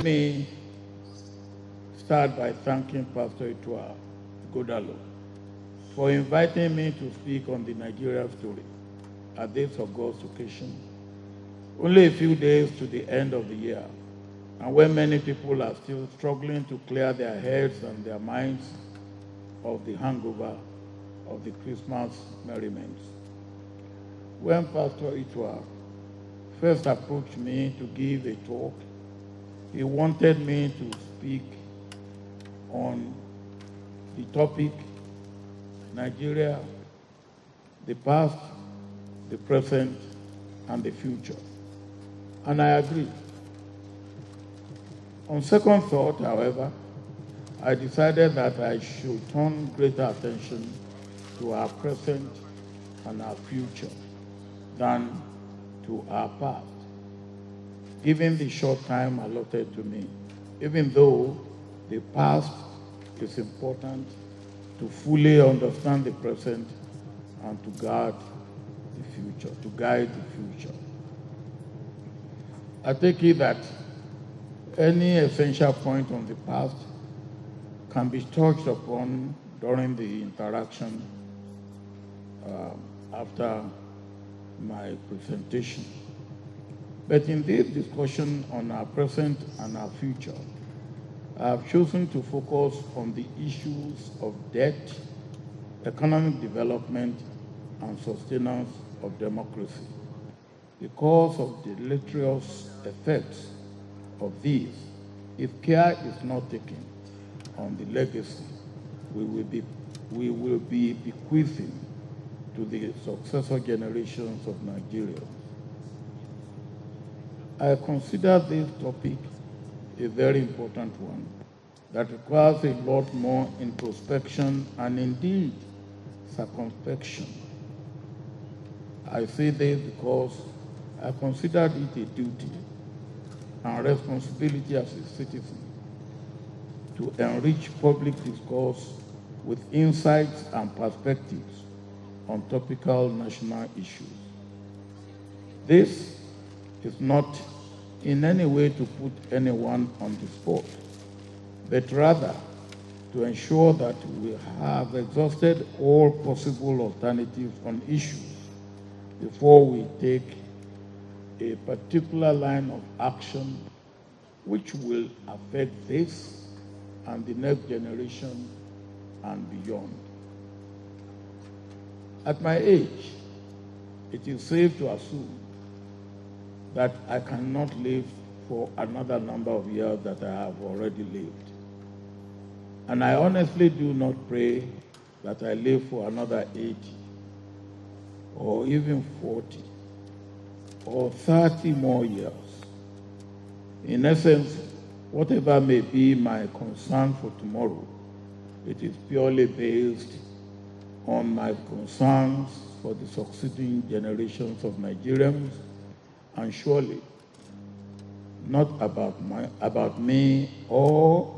me start by thanking Pastor Itua Godalo for inviting me to speak on the Nigeria story at this August occasion, only a few days to the end of the year, and when many people are still struggling to clear their heads and their minds of the hangover of the Christmas merriment. When Pastor Itua first approached me to give a talk, he wanted me to speak on the topic Nigeria, the past, the present, and the future. And I agreed. On second thought, however, I decided that I should turn greater attention to our present and our future than to our past, given the short time allotted to me, even though the past is important to fully understand the present and to guide the future. I take it that any essential point on the past can be touched upon during the interaction after my presentation. But in this discussion on our present and our future, I have chosen to focus on the issues of debt, economic development, and sustenance of democracy. Because of the deleterious effects of these, if care is not taken on the legacy we will be bequeathing to the successor generations of Nigerians. I consider this topic a very important one that requires a lot more introspection and indeed circumspection. I say this because I considered it a duty and responsibility as a citizen to enrich public discourse with insights and perspectives on topical national issues. This is not in any way to put anyone on the spot, but rather to ensure that we have exhausted all possible alternatives on issues before we take a particular line of action which will affect this and the next generation and beyond. At my age, it is safe to assume that I cannot live for another number of years that I have already lived. And I honestly do not pray that I live for another 80 or even 40 or 30 more years. In essence, whatever may be my concern for tomorrow, it is purely based on my concerns for the succeeding generations of Nigerians, and surely not about me or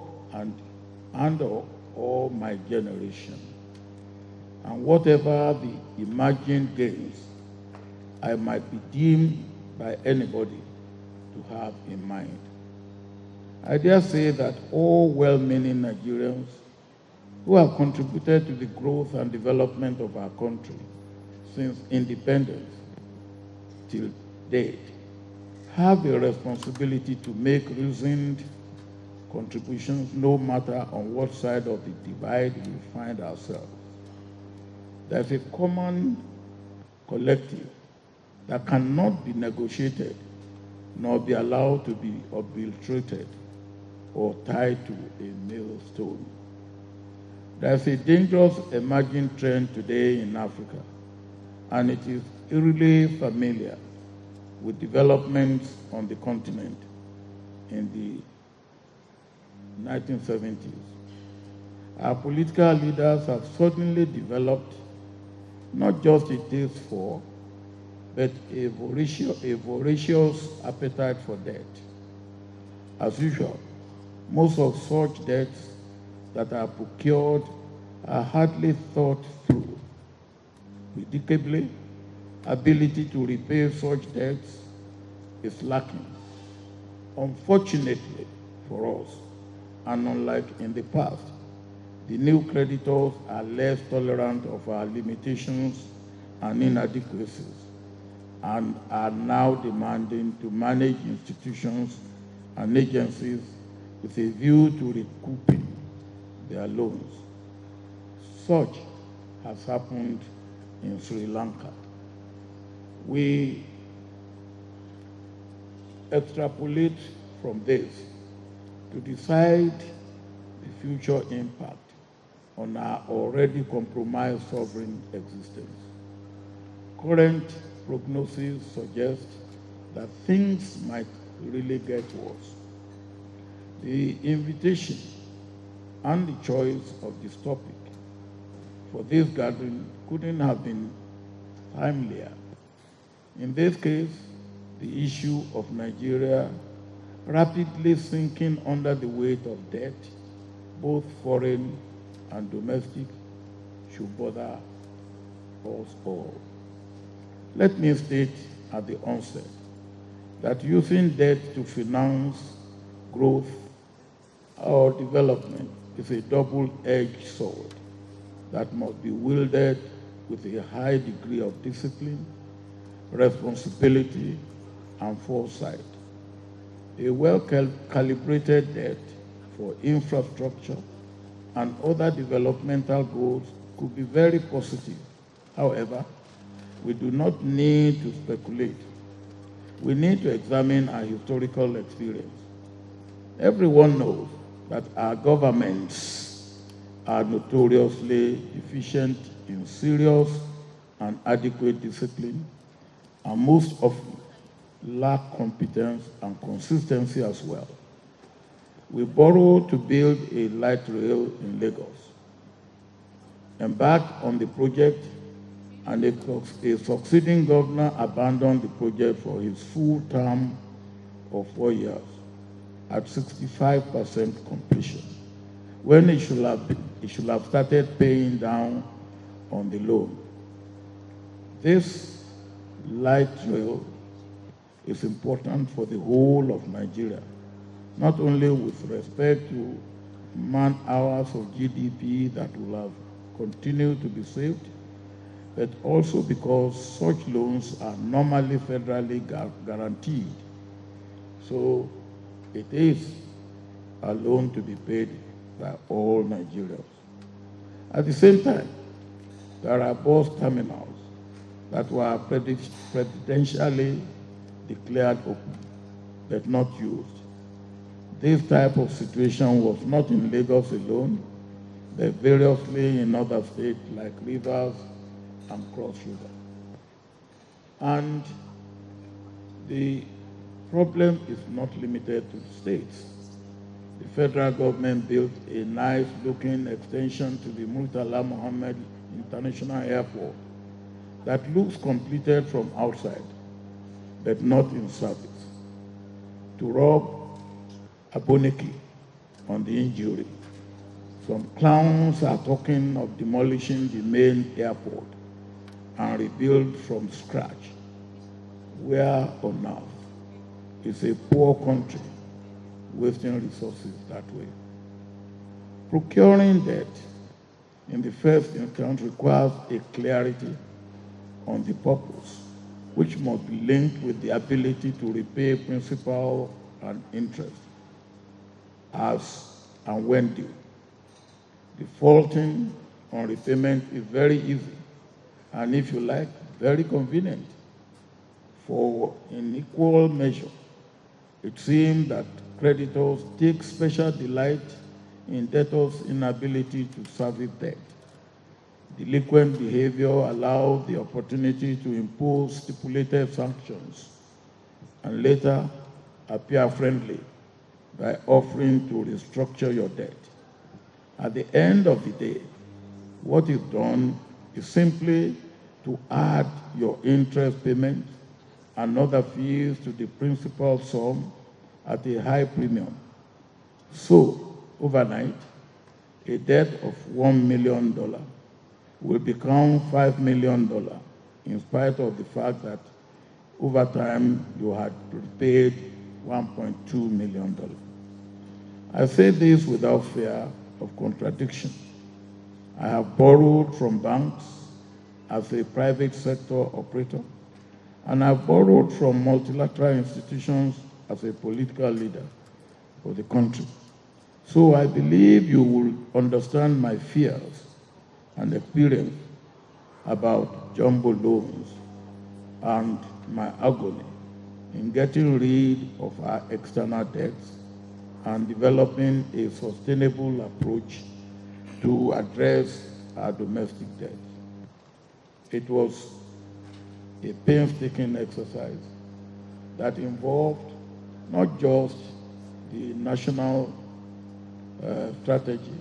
my generation. And whatever the imagined gains I might be deemed by anybody to have in mind. I dare say that all well-meaning Nigerians who have contributed to the growth and development of our country since independence till date have a responsibility to make reasoned contributions no matter on what side of the divide we find ourselves. There's a common collective that cannot be negotiated nor be allowed to be obliterated or tied to a millstone. There's a dangerous emerging trend today in Africa, and it is eerily familiar with developments on the continent in the 1970s. Our political leaders have suddenly developed not just a taste for, but a voracious appetite for debt. As usual, most of such debts that are procured are hardly thought through. Predictably, ability to repay such debts is lacking. Unfortunately, for us. And unlike in the past, the new creditors are less tolerant of our limitations and inadequacies and are now demanding to manage institutions and agencies with a view to recouping their loans. Such has happened in Sri Lanka. We extrapolate from this to decide the future impact on our already compromised sovereign existence. Current prognosis suggest that things might really get worse. The invitation and the choice of this topic for this gathering couldn't have been timelier. In this case, the issue of Nigeria rapidly sinking under the weight of debt, both foreign and domestic, should bother us all. Let me state at the onset that using debt to finance growth or development is a double-edged sword that must be wielded with a high degree of discipline, responsibility, and foresight. A well-calibrated debt for infrastructure and other developmental goals could be very positive. However, we do not need to speculate. We need to examine our historical experience. Everyone knows that our governments are notoriously deficient in serious and adequate discipline, and most often lack competence and consistency as well. We borrowed to build a light rail in Lagos, embarked on the project, and a succeeding governor abandoned the project for his full term of 4 years at 65% completion, when it should have started paying down on the loan. This light rail is important for the whole of Nigeria, not only with respect to man-hours of GDP that will have continued to be saved, but also because such loans are normally federally guaranteed. So it is a loan to be paid by all Nigerians. At the same time, there are bus terminals that were presidentially declared open, but not used. This type of situation was not in Lagos alone, but variously in other states like Rivers and Cross River. And the problem is not limited to the states. The federal government built a nice-looking extension to the Murtala Mohammed International Airport that looks completed from outside, but not in service, to rob Aboneki on the injury. Some clowns are talking of demolishing the main airport and rebuild from scratch. Where on earth is a poor country wasting resources that way? Procuring debt in the first instance requires a clarity on the purpose, which must be linked with the ability to repay principal and interest as and when due. Defaulting on repayment is very easy and, if you like, very convenient. For in equal measure, it seems that creditors take special delight in debtors' inability to service debt. Delinquent behavior allows the opportunity to impose stipulated sanctions and later appear friendly by offering to restructure your debt. At the end of the day, what is done is simply to add your interest payment and other fees to the principal sum at a high premium. So, overnight, a debt of $1 million will become $5 million, in spite of the fact that over time you had prepaid $1.2 million. I say this without fear of contradiction. I have borrowed from banks as a private sector operator, and I've borrowed from multilateral institutions as a political leader for the country. So I believe you will understand my fears and experience about jumbo loans and my agony in getting rid of our external debts and developing a sustainable approach to address our domestic debt. It was a painstaking exercise that involved not just the national strategy,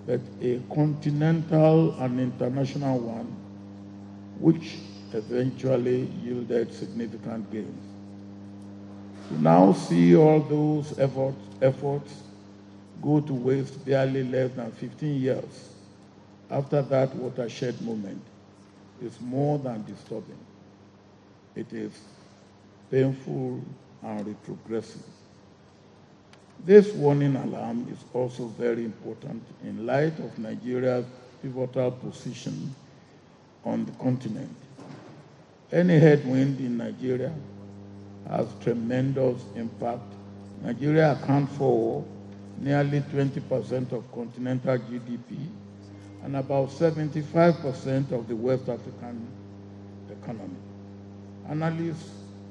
but a continental and international one, which eventually yielded significant gains. To now see all those efforts go to waste barely less than 15 years after that watershed moment is more than disturbing. It is painful and retrogressive. This warning alarm is also very important in light of Nigeria's pivotal position on the continent. Any headwind in Nigeria has tremendous impact. Nigeria accounts for nearly 20% of continental GDP and about 75% of the West African economy. Analysts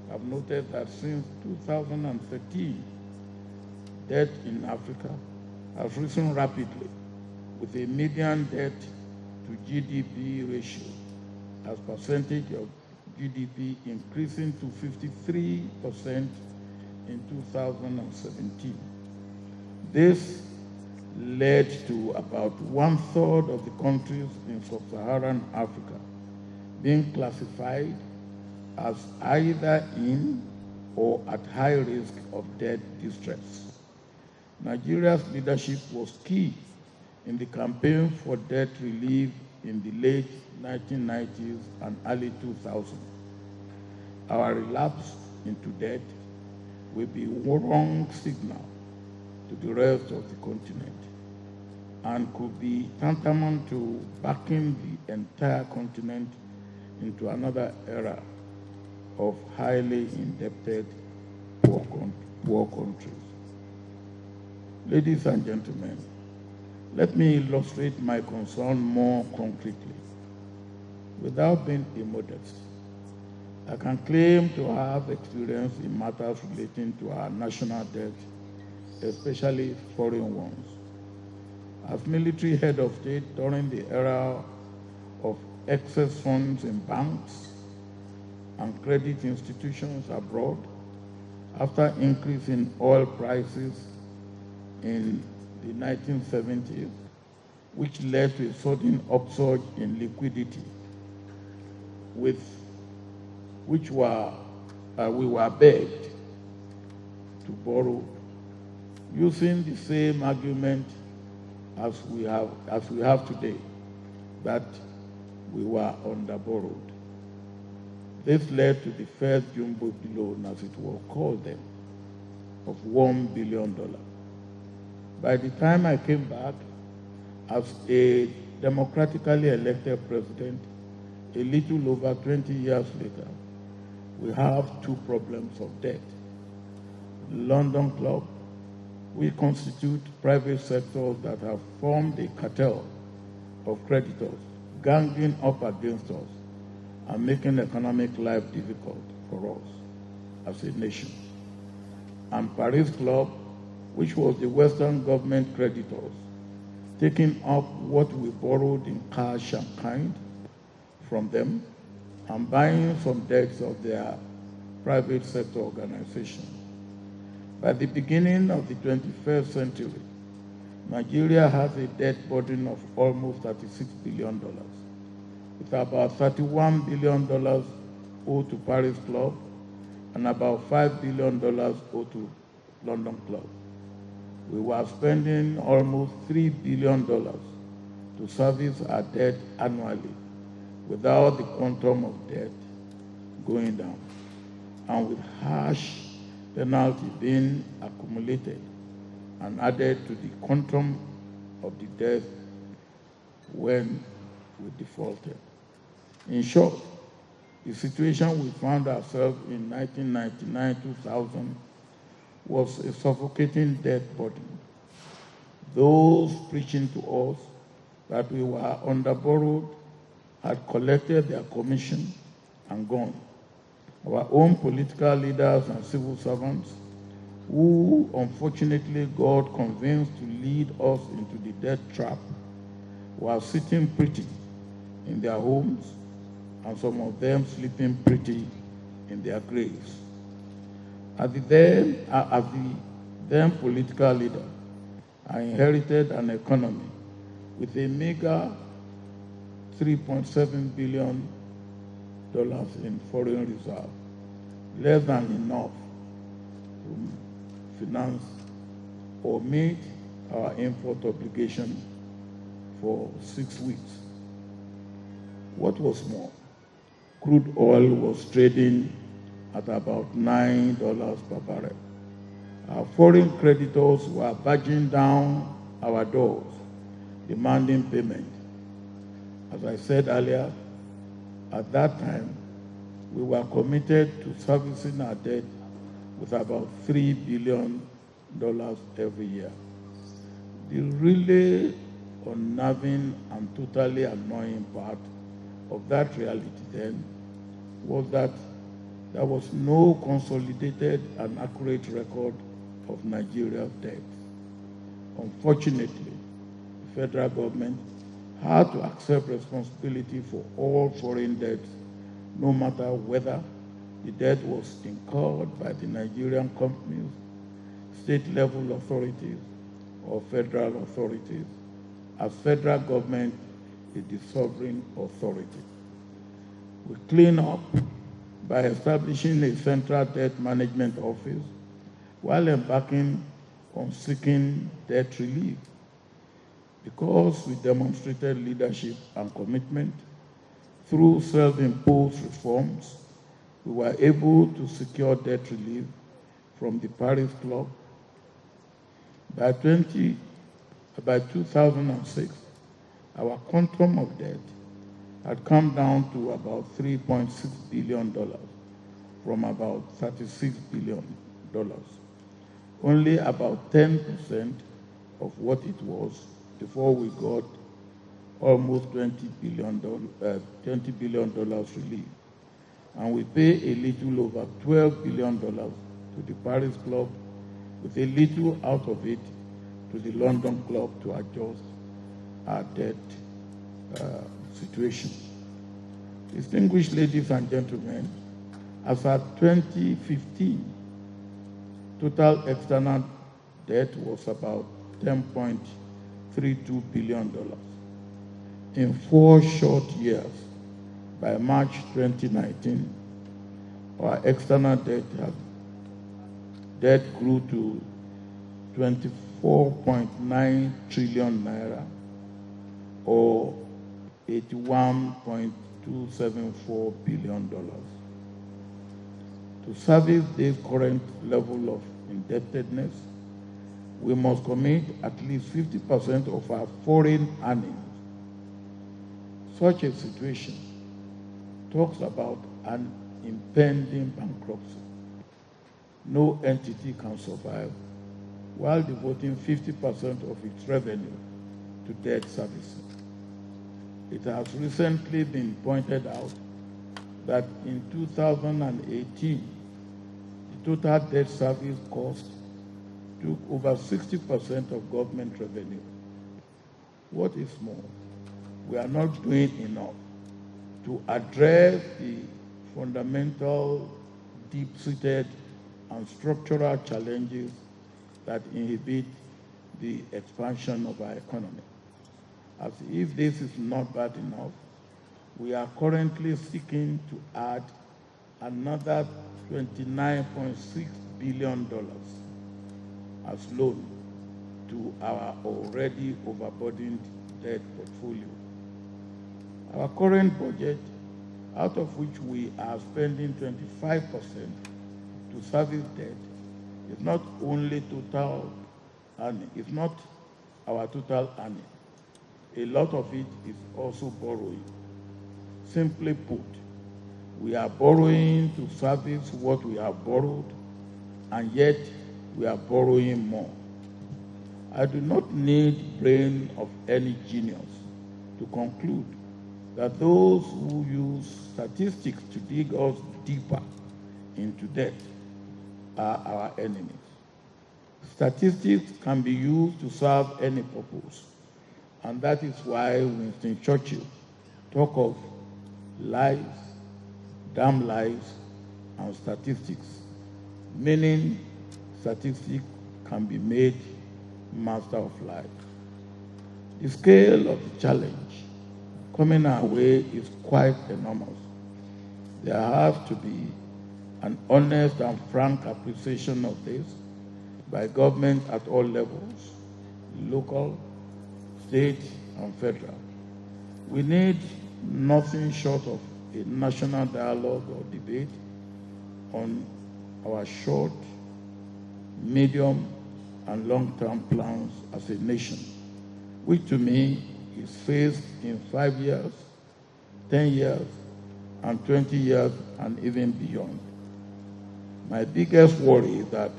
have noted that since 2013, debt in Africa has risen rapidly, with a median debt to GDP ratio as percentage of GDP increasing to 53% in 2017. This led to about 1/3 of the countries in sub-Saharan Africa being classified as either in or at high risk of debt distress. Nigeria's leadership was key in the campaign for debt relief in the late 1990s and early 2000s. Our relapse into debt will be a wrong signal to the rest of the continent and could be tantamount to backing the entire continent into another era of highly indebted poor countries. Ladies and gentlemen, let me illustrate my concern more concretely. Without being immodest, I can claim to have experience in matters relating to our national debt, especially foreign ones. As military head of state during the era of excess funds in banks and credit institutions abroad, after increase in oil prices in the 1970s, which led to a sudden upsurge in liquidity, with which we were begged to borrow, using the same argument as we have today, that we were underborrowed. This led to the first jumbo loan, as it was called then, of $1 billion. By the time I came back as a democratically elected president, a little over 20 years later, we have two problems of debt. London Club, we constitute private sectors that have formed a cartel of creditors, ganging up against us and making economic life difficult for us as a nation. And Paris Club, which was the Western government creditors, taking up what we borrowed in cash and kind from them and buying some debts of their private sector organizations. By the beginning of the 21st century, Nigeria has a debt burden of almost $36 billion, with about $31 billion owed to Paris Club and about $5 billion owed to London Club. We were spending almost $3 billion to service our debt annually without the quantum of debt going down, and with harsh penalty being accumulated and added to the quantum of the debt when we defaulted. In short, the situation we found ourselves in 1999-2000 was a suffocating debt burden. Those preaching to us that we were underborrowed had collected their commission and gone. Our own political leaders and civil servants, who unfortunately God convinced to lead us into the debt trap, were sitting pretty in their homes, and some of them sleeping pretty in their graves. As the then political leader, I inherited an economy with a meager $3.7 billion in foreign reserve, less than enough to finance or meet our import obligation for 6 weeks. What was more, crude oil was trading at about $9 per barrel. Our foreign creditors were barging down our doors, demanding payment. As I said earlier, at that time, we were committed to servicing our debt with about $3 billion every year. The really unnerving and totally annoying part of that reality then was that there was no consolidated and accurate record of Nigeria's debt. Unfortunately, the federal government had to accept responsibility for all foreign debts, no matter whether the debt was incurred by the Nigerian companies, state-level authorities, or federal authorities, as federal government is the sovereign authority. We clean up by establishing a central debt management office while embarking on seeking debt relief. Because we demonstrated leadership and commitment through self-imposed reforms, we were able to secure debt relief from the Paris Club. By 2006, our quantum of debt had come down to about $3.6 billion from about $36 billion. Only about 10% of what it was before we got almost $20 billion relief. And we pay a little over $12 billion to the Paris Club, with a little out of it to the London Club to adjust our debt situation. Distinguished ladies and gentlemen, as at 2015, total external debt was about $10.32 billion. In 4 short years, by March 2019, our external debt grew to 24.9 trillion naira, or $81.274 billion. To service this current level of indebtedness, we must commit at least 50% of our foreign earnings. Such a situation talks about an impending bankruptcy. No entity can survive while devoting 50% of its revenue to debt servicing. It has recently been pointed out that in 2018, the total debt service cost took over 60% of government revenue. What is more, we are not doing enough to address the fundamental, deep-seated, and structural challenges that inhibit the expansion of our economy. As if this is not bad enough, we are currently seeking to add another $29.6 billion as loan to our already overburdened debt portfolio. Our current budget, out of which we are spending 25% to service debt, is not only total earning, if not our total earning. A lot of it is also borrowing. Simply put, we are borrowing to service what we have borrowed, and yet we are borrowing more. I do not need brain of any genius to conclude that those who use statistics to dig us deeper into debt are our enemies. Statistics can be used to serve any purpose, and that is why Winston Churchill talked of lies, damn lies, and statistics, meaning statistics can be made master of life. The scale of the challenge coming our way is quite enormous. There has to be an honest and frank appreciation of this by government at all levels, local, state, and federal. We need nothing short of a national dialogue or debate on our short, medium, and long-term plans as a nation, which to me is faced in 5 years, 10 years, and 20 years, and even beyond. My biggest worry is that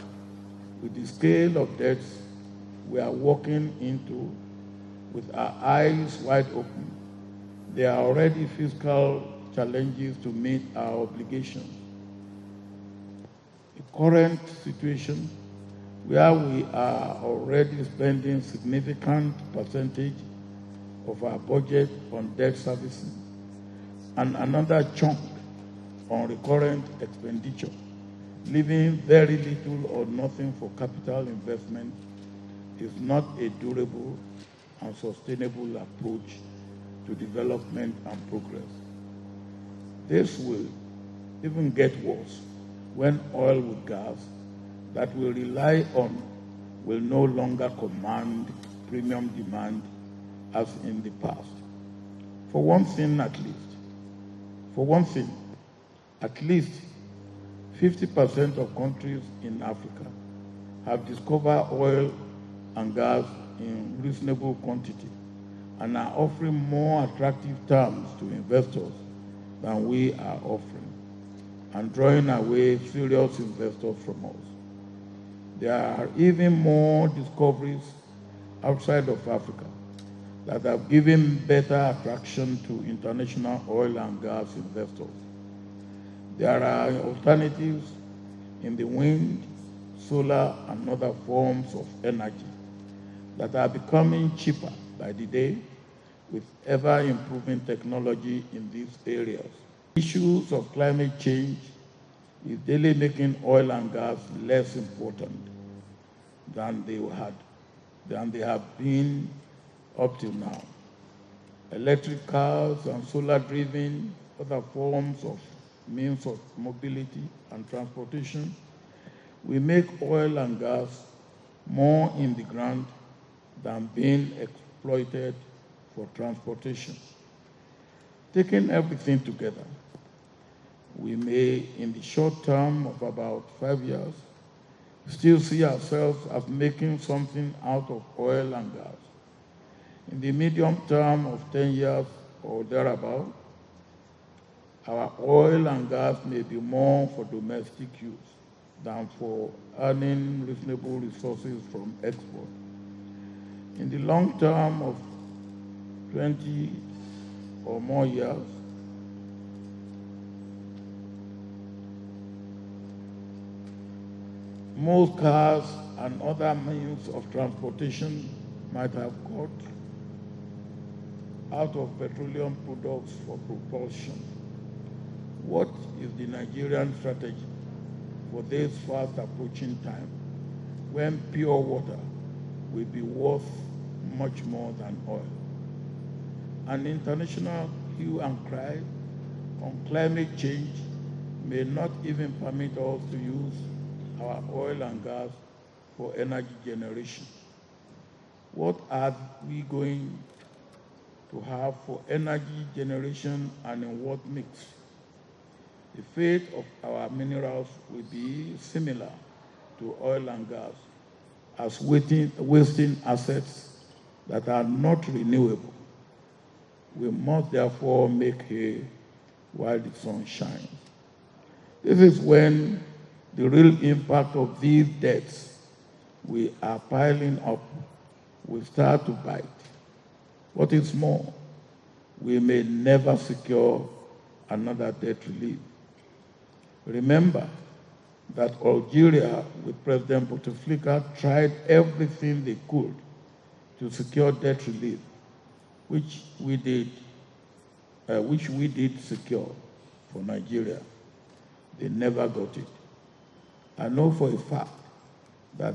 with the scale of debts we are walking into with our eyes wide open, there are already fiscal challenges to meet our obligations. The current situation where we are already spending significant percentage of our budget on debt servicing and another chunk on recurrent expenditure, leaving very little or nothing for capital investment, is not a durable and sustainable approach to development and progress. This will even get worse when oil with gas that we rely on will no longer command premium demand as in the past. For one thing at least 50% of countries in Africa have discovered oil and gas in reasonable quantity and are offering more attractive terms to investors than we are offering, and drawing away serious investors from us. There are even more discoveries outside of Africa that have given better attraction to international oil and gas investors. There are alternatives in the wind, solar, and other forms of energy that are becoming cheaper by the day with ever-improving technology in these areas. Issues of climate change is daily making oil and gas less important than they have been up till now. Electric cars and solar-driven other forms of means of mobility and transportation will make oil and gas more in the ground than being exploited for transportation. Taking everything together, we may, in the short term of about 5 years, still see ourselves as making something out of oil and gas. In the medium term of 10 years or thereabout, our oil and gas may be more for domestic use than for earning reasonable resources from export. In the long term of 20 or more years, most cars and other means of transportation might have got out of petroleum products for propulsion. What is the Nigerian strategy for this fast approaching time when pure water will be worth much more than oil? An international hue and cry on climate change may not even permit us to use our oil and gas for energy generation. What are we going to have for energy generation and in what mix? The fate of our minerals will be similar to oil and gas. as wasting assets that are not renewable. We must therefore make hay while the sun shines. This is when the real impact of these debts we are piling up will start to bite. What is more, we may never secure another debt relief. Remember that Algeria, with President Bouteflika, tried everything they could to secure debt relief, which we did secure for Nigeria. They never got it. I know for a fact that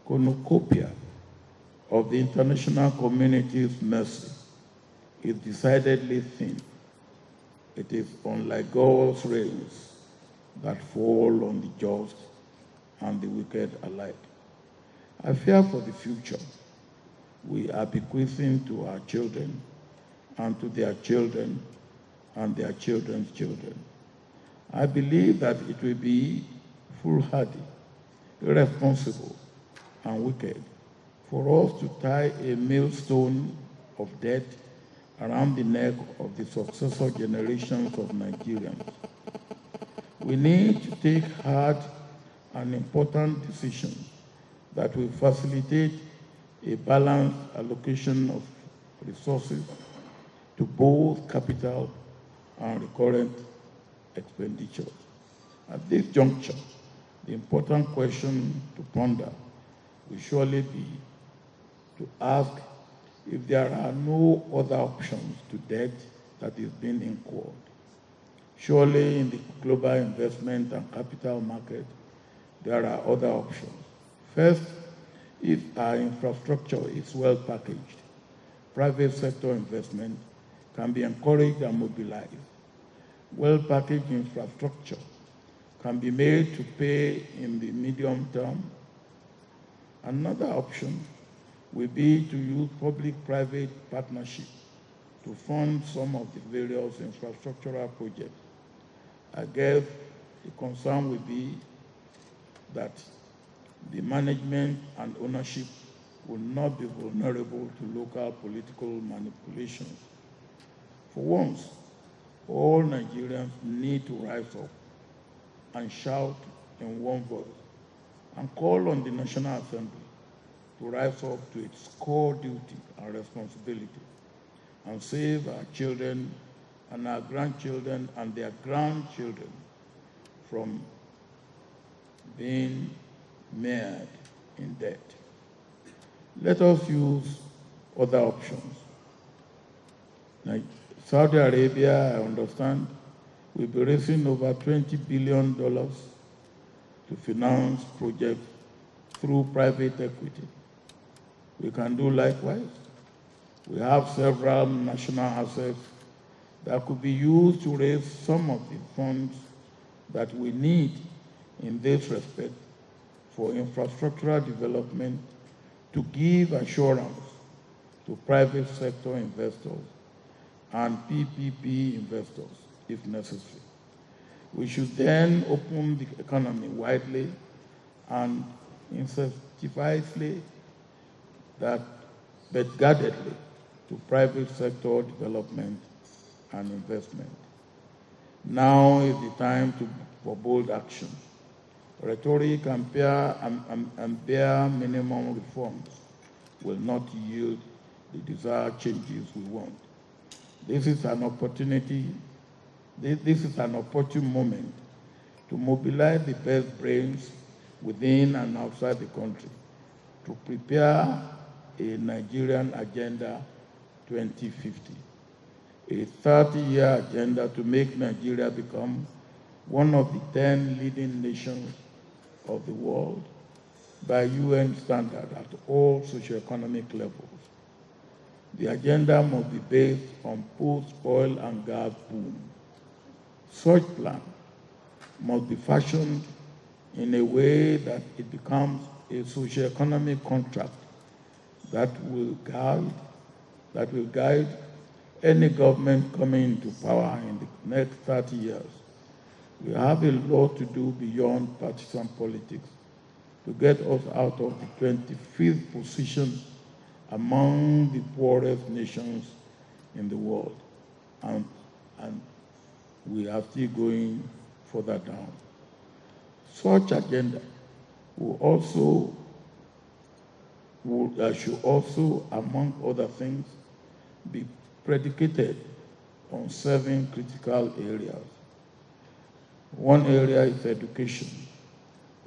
cornucopia of the international community's mercy is decidedly thin. It is unlike God's rains that fall on the just and the wicked alike. I fear for the future we are bequeathing to our children and to their children and their children's children. I believe that it will be foolhardy, irresponsible, and wicked for us to tie a millstone of debt around the neck of the successor generations of Nigerians. We need to take hard and important decisions that will facilitate a balanced allocation of resources to both capital and recurrent expenditures. At this juncture, the important question to ponder will surely be to ask if there are no other options to debt that is being incurred. Surely in the global investment and capital market, there are other options. First, if our infrastructure is well packaged, private sector investment can be encouraged and mobilized. Well-packaged infrastructure can be made to pay in the medium term. Another option will be to use public-private partnership to fund some of the various infrastructural projects. I guess the concern will be that the management and ownership will not be vulnerable to local political manipulations. For once, all Nigerians need to rise up and shout in one voice and call on the National Assembly to rise up to its core duty and responsibility and save our children and our grandchildren and their grandchildren from being mired in debt. Let us use other options. Like Saudi Arabia, I understand, will be raising over $20 billion to finance projects through private equity. We can do likewise. We have several national assets that could be used to raise some of the funds that we need in this respect for infrastructural development to give assurance to private sector investors and PPP investors if necessary. We should then open the economy widely and incentivisely, but guardedly, to private sector development and investment. Now is the time for bold action. Rhetoric and bare minimum reforms will not yield the desired changes we want. This is an opportunity. This is an opportune moment to mobilize the best brains within and outside the country to prepare a Nigerian Agenda 2050, a 30-year agenda to make Nigeria become one of the 10 leading nations of the world by UN standard at all socioeconomic levels. The agenda must be based on post-oil and gas boom. Such plan must be fashioned in a way that it becomes a socioeconomic contract that will guide any government coming into power in the next 30 years. We have a lot to do beyond partisan politics to get us out of the 25th position among the poorest nations in the world. And we are still going further down. Such agenda should also, among other things, be predicated on 7 critical areas. One area is education.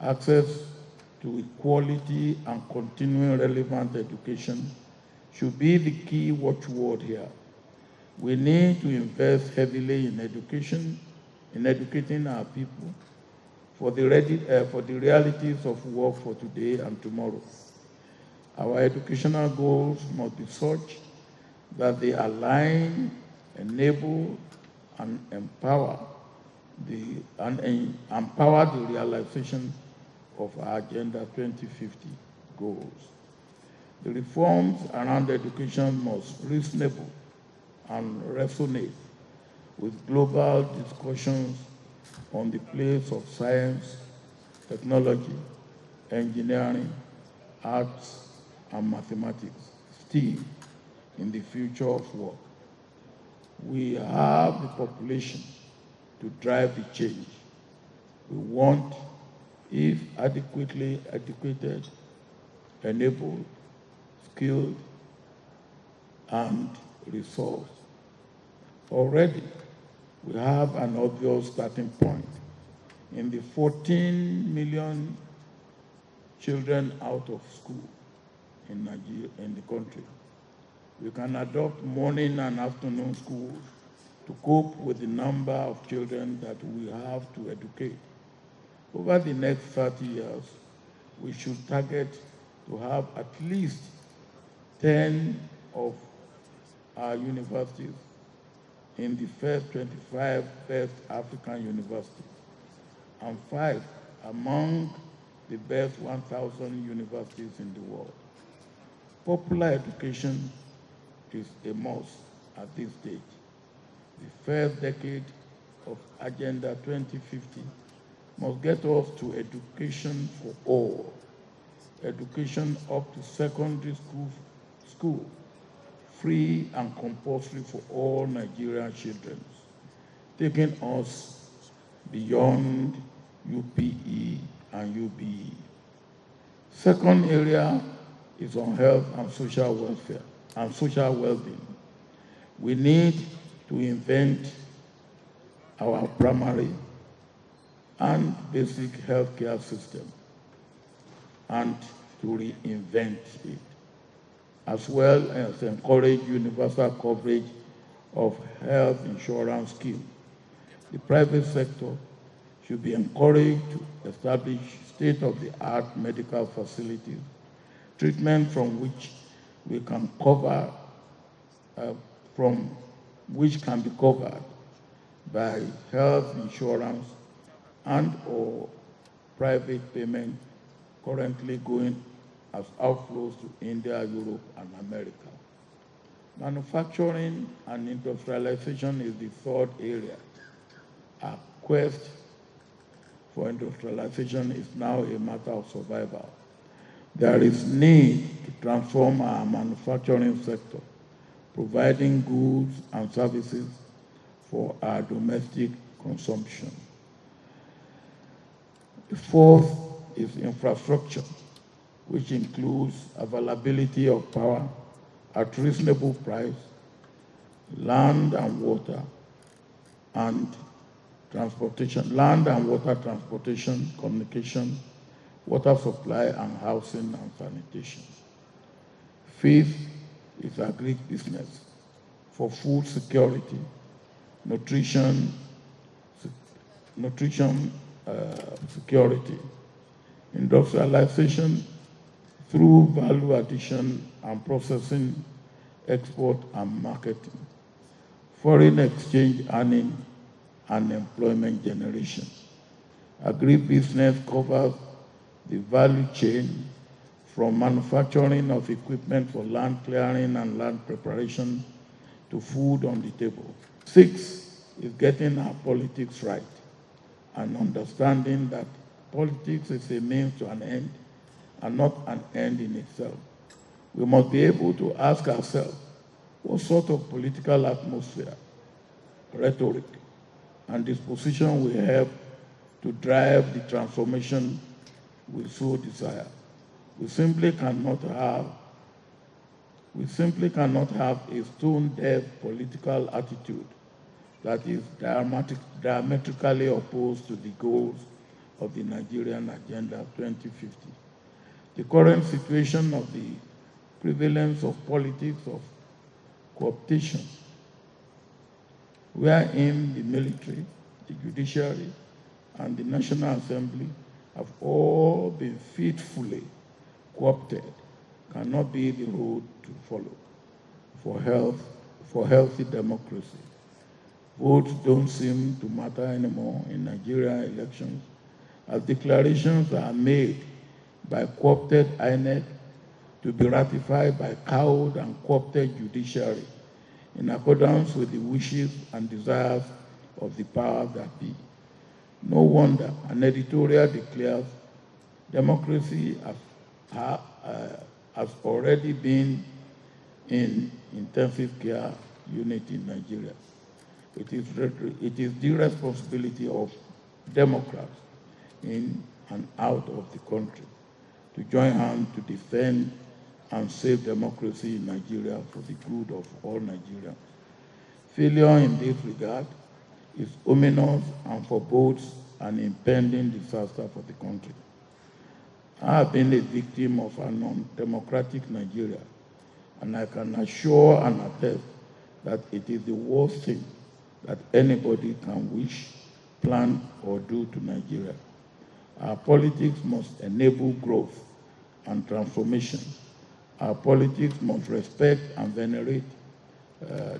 Access to quality and continuing relevant education should be the key watchword here. We need to invest heavily in education, in educating our people for the realities of work for today and tomorrow. Our educational goals must be such that they align, enable, and empower the realization of our Agenda 2050 goals. The reforms around education must reasonable and resonate with global discussions on the place of science, technology, engineering, arts, and mathematics still in the future of work. We have the population to drive the change. We want, if adequately educated, enabled, skilled, and resourced. Already, we have an obvious starting point. In the 14 million children out of school in Nigeria, in the country, we can adopt morning and afternoon schools to cope with the number of children that we have to educate. Over the next 30 years, we should target to have at least 10 of our universities in the first 25 best African universities, and 5 among the best 1,000 universities in the world. Popular education is a must at this stage. The first decade of Agenda 2050 must get us to education for all, education up to secondary school, free and compulsory for all Nigerian children, taking us beyond UPE and UBE. Second area is on health and social welfare and social well-being. We need to invent our primary and basic healthcare system and to reinvent it, as well as encourage universal coverage of health insurance scheme. The private sector should be encouraged to establish state-of-the-art medical facilities, treatment from which we can cover, which can be covered by health insurance and or private payment currently going as outflows to India, Europe, and America. Manufacturing and industrialization is the third area. Our quest for industrialization is now a matter of survival. There is need to transform our manufacturing sector, providing goods and services for our domestic consumption. The fourth is infrastructure, which includes availability of power at reasonable price, land and water, and transportation, land and water transportation, communication, water supply, and housing and sanitation. Fifth is agribusiness for food security, nutrition security, industrialization through value addition and processing, export and marketing, foreign exchange earning and employment generation. Agribusiness covers the value chain from manufacturing of equipment for land clearing and land preparation to food on the table. 6 is getting our politics right and understanding that politics is a means to an end and not an end in itself. We must be able to ask ourselves what sort of political atmosphere, rhetoric, and disposition will help to drive the transformation we so desire. We simply cannot have a stone-deaf political attitude that is diametrically opposed to the goals of the Nigerian Agenda 2050. The current situation of the prevalence of politics of cooptation, wherein the military, the judiciary, and the National Assembly have all been faithfully co-opted, cannot be the road to follow for healthy democracy. Votes don't seem to matter anymore in Nigerian elections, as declarations are made by co-opted INEC to be ratified by cowed and co-opted judiciary in accordance with the wishes and desires of the powers that be. No wonder an editorial declares democracy has already been in intensive care unit in Nigeria. It is the responsibility of Democrats in and out of the country to join hands to defend and save democracy in Nigeria for the good of all Nigerians. Failure in this regard is ominous and forebodes an impending disaster for the country. I have been a victim of a non-democratic Nigeria, and I can assure and attest that it is the worst thing that anybody can wish, plan, or do to Nigeria. Our politics must enable growth and transformation. Our politics must respect and venerate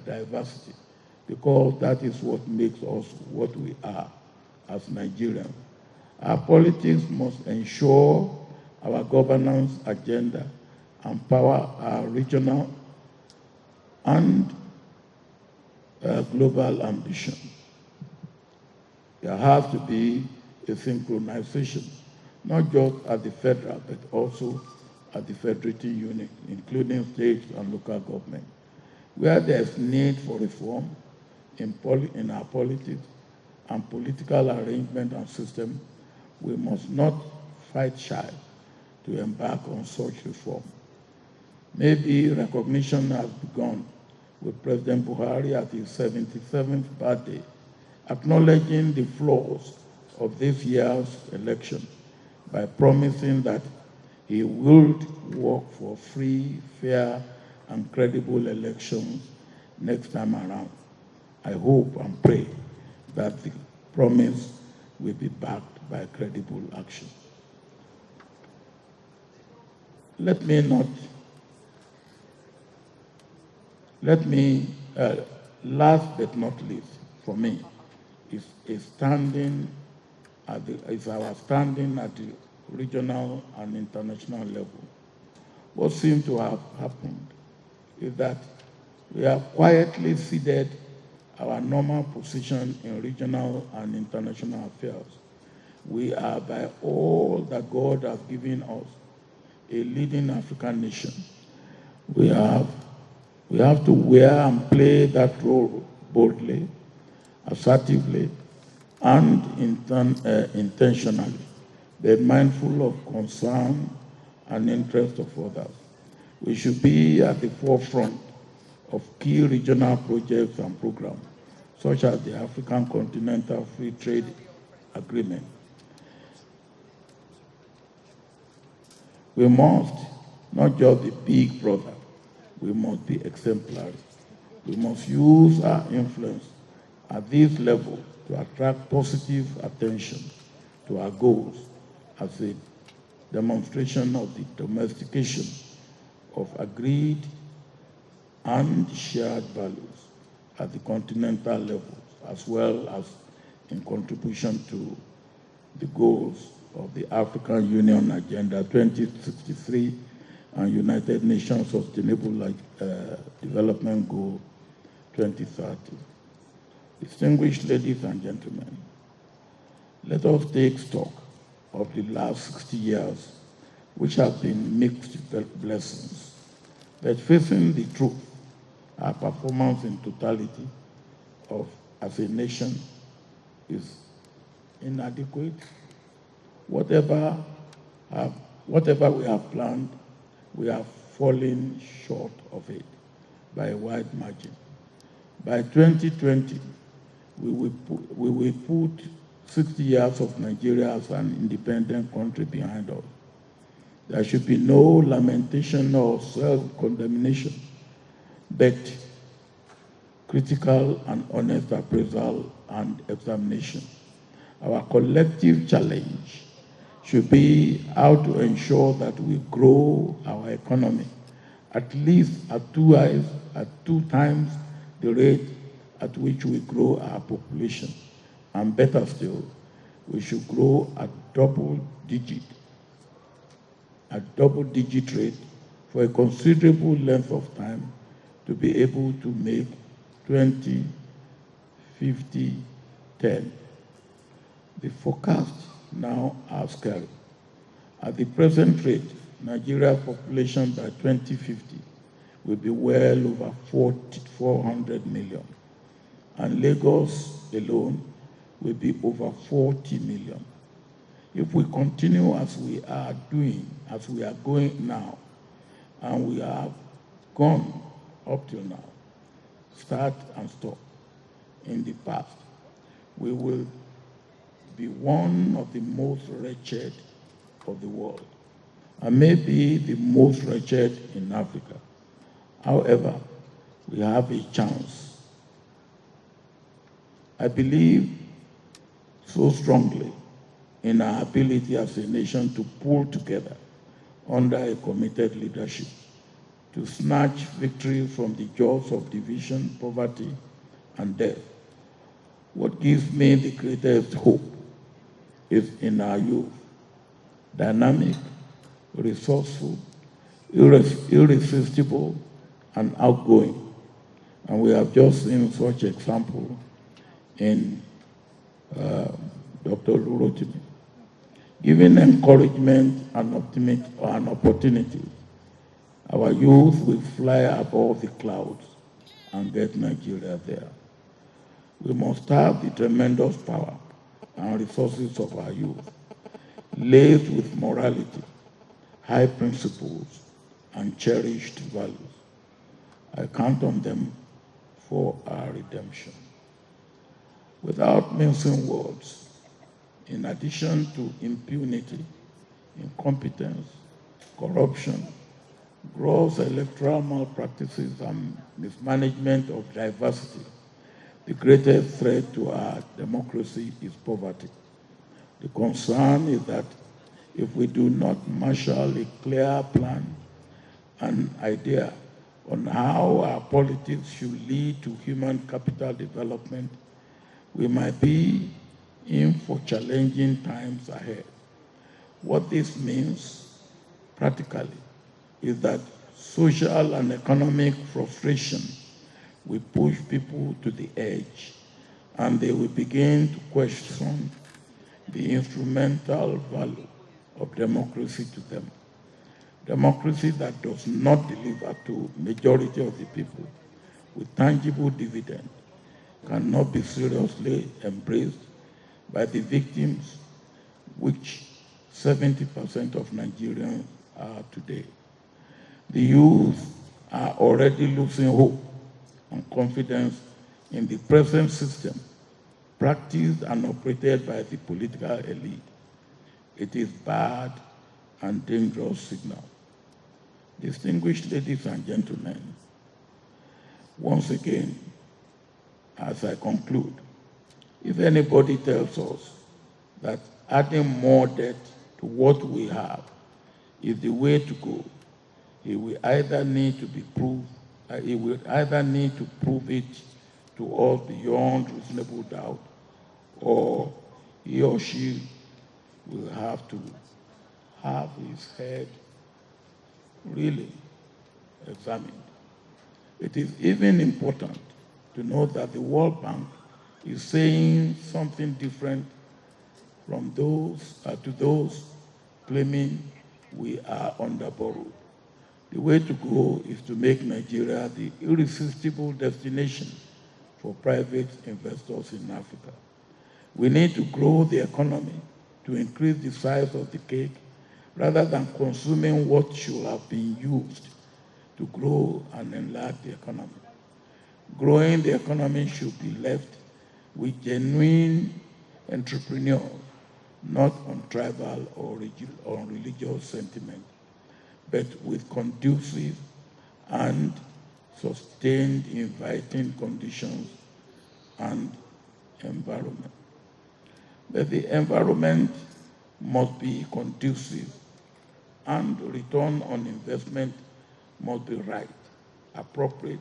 diversity, because that is what makes us what we are as Nigerians. Our politics must ensure our governance agenda empower our regional and global ambition. There has to be a synchronization, not just at the federal, but also at the federating unit, including states and local government. Where there's need for reform in our politics and political arrangement and system, we must not fight shy to embark on such reform. Maybe recognition has begun with President Buhari at his 77th birthday, acknowledging the flaws of this year's election by promising that he would work for free, fair, and credible elections next time around. I hope and pray that the promise will be backed by credible action. Last but not least, for me, is our standing at the regional and international level. What seems to have happened is that we have quietly ceded our normal position in regional and international affairs. We are, by all that God has given us, a leading African nation. We have to wear and play that role boldly, assertively, and intentionally, but mindful of concern and interest of others. We should be at the forefront of key regional projects and programs, such as the African Continental Free Trade Agreement. We must not just be big brother, we must be exemplary. We must use our influence at this level to attract positive attention to our goals as a demonstration of the domestication of agreed and shared values at the continental level, as well as in contribution to the goals of the African Union Agenda 2063 and United Nations Sustainable Development Goal 2030. Distinguished ladies and gentlemen, let us take stock of the last 60 years which have been mixed blessings. But facing the truth, our performance in totality as a nation is inadequate. Whatever we have planned, we have fallen short of it by a wide margin. By 2020, we will put 60 years of Nigeria as an independent country behind us. There should be no lamentation or self-condemnation, but critical and honest appraisal and examination. Our collective challenge should be how to ensure that we grow our economy at least at two times the rate at which we grow our population. And better still, we should grow at double-digit rate for a considerable length of time to be able to make 20, 50, 10. The forecast now are scary. At the present rate, Nigeria's population by 2050 will be well over 400 million, and Lagos alone will be over 40 million. If we continue as we are going now, and we have gone up till now, start and stop in the past, we will be one of the most wretched of the world, and maybe the most wretched in Africa. However, we have a chance. I believe so strongly in our ability as a nation to pull together under a committed leadership to snatch victory from the jaws of division, poverty, and death. What gives me the greatest hope is in our youth, dynamic, resourceful, irresistible, and outgoing. And we have just seen such example in Dr. Rotimi. Giving encouragement and opportunity, our youth will fly above the clouds and get Nigeria there. We must have the tremendous power and resources of our youth, laced with morality, high principles, and cherished values. I count on them for our redemption. Without mincing words, in addition to impunity, incompetence, corruption, gross electoral malpractices, and mismanagement of diversity, the greatest threat to our democracy is poverty. The concern is that if we do not marshal a clear plan and idea on how our politics should lead to human capital development, we might be in for challenging times ahead. What this means practically is that social and economic frustration will push people to the edge, and they will begin to question the instrumental value of democracy to them. Democracy that does not deliver to majority of the people with tangible dividend cannot be seriously embraced by the victims, which 70% of Nigerians are today. The youth are already losing hope and confidence in the present system, practiced and operated by the political elite. It is bad and dangerous signal. Distinguished ladies and gentlemen, once again, as I conclude, if anybody tells us that adding more debt to what we have is the way to go, he will either need to prove it to us beyond reasonable doubt, or he or she will have to have his head really examined. It is even important to note that the World Bank is saying something different from to those claiming we are underborrowed. The way to go is to make Nigeria the irresistible destination for private investors in Africa. We need to grow the economy to increase the size of the cake rather than consuming what should have been used to grow and enlarge the economy. Growing the economy should be left with genuine entrepreneurs, not on tribal or religious sentiment, but with conducive and sustained inviting conditions and environment. But the environment must be conducive and return on investment must be right, appropriate,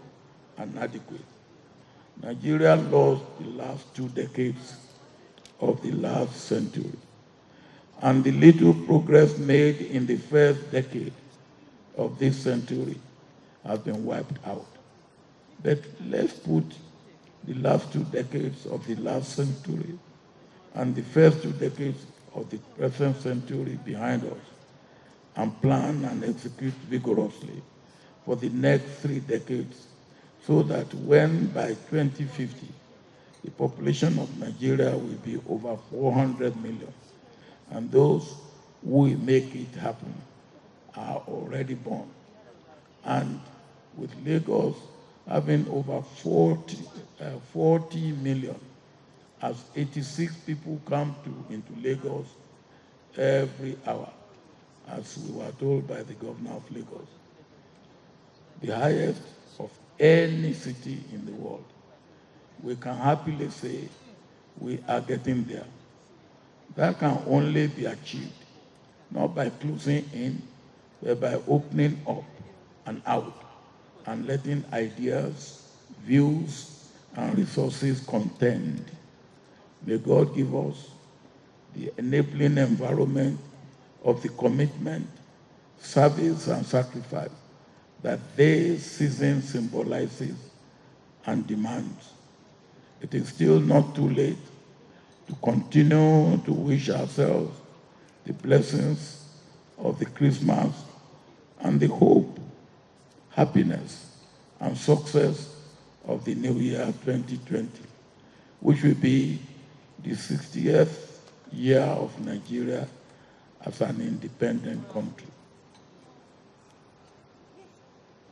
and adequate. Nigeria lost the last 2 decades of the last century, and the little progress made in the first decade of this century has been wiped out. But let's put the last 2 decades of the last century and the first 2 decades of the present century behind us and plan and execute vigorously for the next 3 decades so that when by 2050 the population of Nigeria will be over 400 million and those who will make it happen are already born. And with Lagos having over 40 million, as 86 people come into Lagos every hour, as we were told by the governor of Lagos, the highest of any city in the world. We can happily say we are getting there. That can only be achieved not by closing in, but by opening up and out and letting ideas, views, and resources contend. May God give us the enabling environment of the commitment, service, and sacrifice that this season symbolizes and demands. It is still not too late to continue to wish ourselves the blessings of the Christmas and the hope, happiness, and success of the new year 2020, which will be the 60th year of Nigeria as an independent country.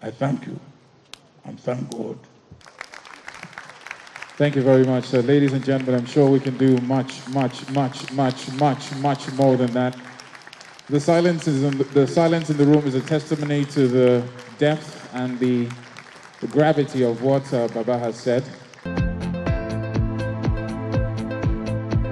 I thank you and thank God. Thank you very much, sir. Ladies and gentlemen, I'm sure we can do much more than that. The silence in the room is a testimony to the depth and the gravity of what Baba has said.